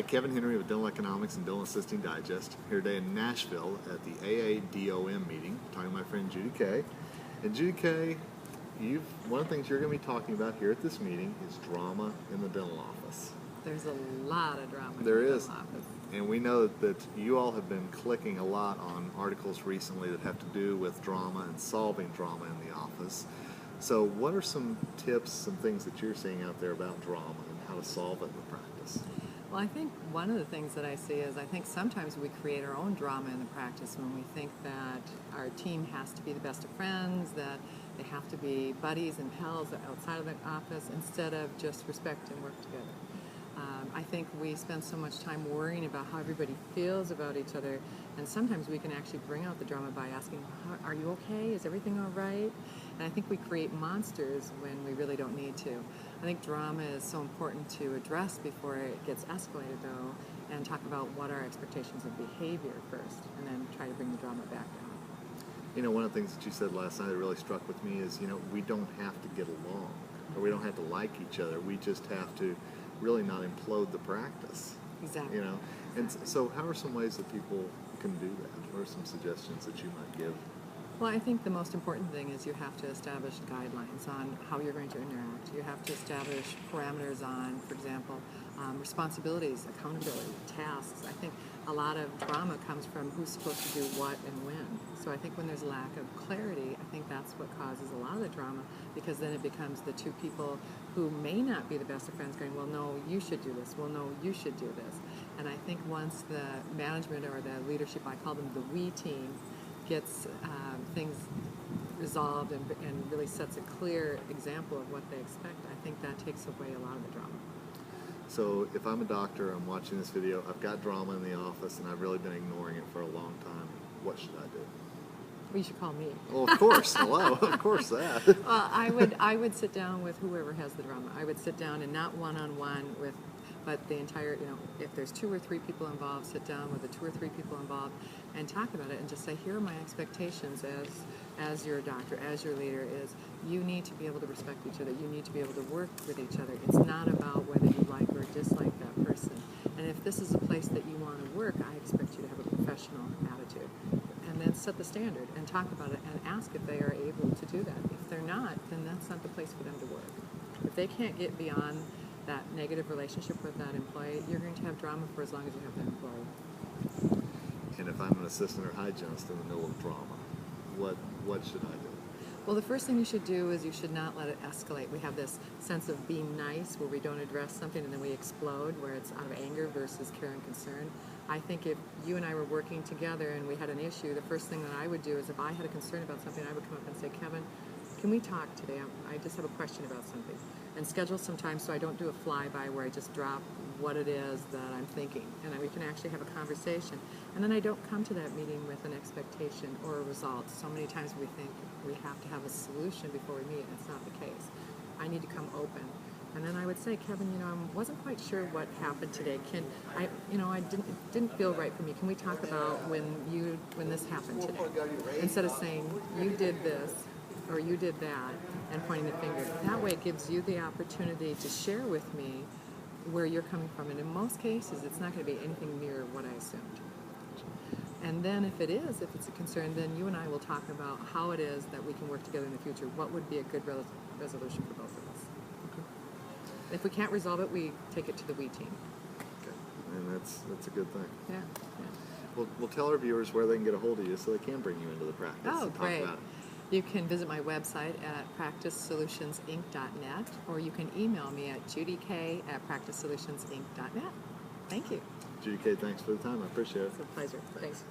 Kevin Henry with Dental Economics and Dental Assisting Digest. Here today in Nashville at the AADOM meeting, talking to my friend Judy Kay. And Judy Kay, one of the things you're going to be talking about here at this meeting is drama in the dental office. There's a lot of drama in There the is. dental office. And we know that you all have been clicking a lot on articles recently that have to do with drama and solving drama in the office. So what are some tips, some things that you're seeing out there about drama and how to solve it in the practice? Well, I think one of the things that I see is I think sometimes we create our own drama in the practice when we think that our team has to be the best of friends, that they have to be buddies and pals outside of the office instead of just respect and work together. I think we spend so much time worrying about how everybody feels about each other, and sometimes we can actually bring out the drama by asking, are you okay? Is everything all right? And I think we create monsters when we really don't need to. I think drama is so important to address before it gets escalated, though, and talk about what our expectations of behavior first, and then try to bring the drama back down. You know, one of the things that you said last night that really struck with me is, we don't have to get along, or we don't have to like each other. We just have to really not implode the practice. Exactly. And so how are some ways that people can do that? What are some suggestions that you might give? Well, I think the most important thing is you have to establish guidelines on how you're going to interact. You have to establish parameters on, for example, responsibilities, accountability, tasks. I think a lot of drama comes from who's supposed to do what and when. So I think when there's a lack of clarity, I think that's what causes a lot of the drama, because then it becomes the two people who may not be the best of friends going, well, no, you should do this. Well, no, you should do this. And I think once the management or the leadership, I call them the we team, gets things resolved and really sets a clear example of what they expect, I think that takes away a lot of the drama. So if I'm a doctor, I'm watching this video, I've got drama in the office and I've really been ignoring it for a long time, what should I do? Well, you should call me. Well, of course. Hello. Of course that. Well, I would sit down with whoever has the drama. I would sit down and not one-on-one with, but the entire, if there's 2 or 3 people involved, sit down with the 2 or 3 people involved and talk about it and just say, here are my expectations as your doctor, as your leader, is you need to be able to respect each other. You need to be able to work with each other. It's not about whether you like or dislike that person. And if this is a place that you want to work, I expect you to have a professional attitude. And then set the standard and talk about it and ask if they are able to do that. If they're not, then that's not the place for them to work. If they can't get beyond that negative relationship with that employee, you're going to have drama for as long as you have that employee. And if I'm an assistant or hygienist in the middle of drama, what should I do? Well, the first thing you should do is you should not let it escalate. We have this sense of being nice where we don't address something and then we explode, where it's out of anger versus care and concern. I think if you and I were working together and we had an issue, the first thing that I would do is if I had a concern about something, I would come up and say, Kevin, can we talk today? I just have a question about something. And schedule some time so I don't do a flyby where I just drop what it is that I'm thinking. And we can actually have a conversation. And then I don't come to that meeting with an expectation or a result. So many times we think we have to have a solution before we meet, and it's not the case. I need to come open. And then I would say, Kevin, I wasn't quite sure what happened today. It didn't feel right for me. Can we talk about when this happened today? Instead of saying, you did this, or you did that, and pointing the finger. That way it gives you the opportunity to share with me where you're coming from. And in most cases, it's not going to be anything near what I assumed. And then if it's a concern, then you and I will talk about how it is that we can work together in the future. What would be a good resolution for both of us? Okay. If we can't resolve it, we take it to the we team. Okay. And that's a good thing. Yeah. We'll tell our viewers where they can get a hold of you so they can bring you into the practice and talk great. about it. You can visit my website at practicesolutionsinc.net, or you can email me at judykay@practicesolutionsinc.net. Thank you. Judy Kay, thanks for the time. I appreciate it. It's a pleasure. Thanks.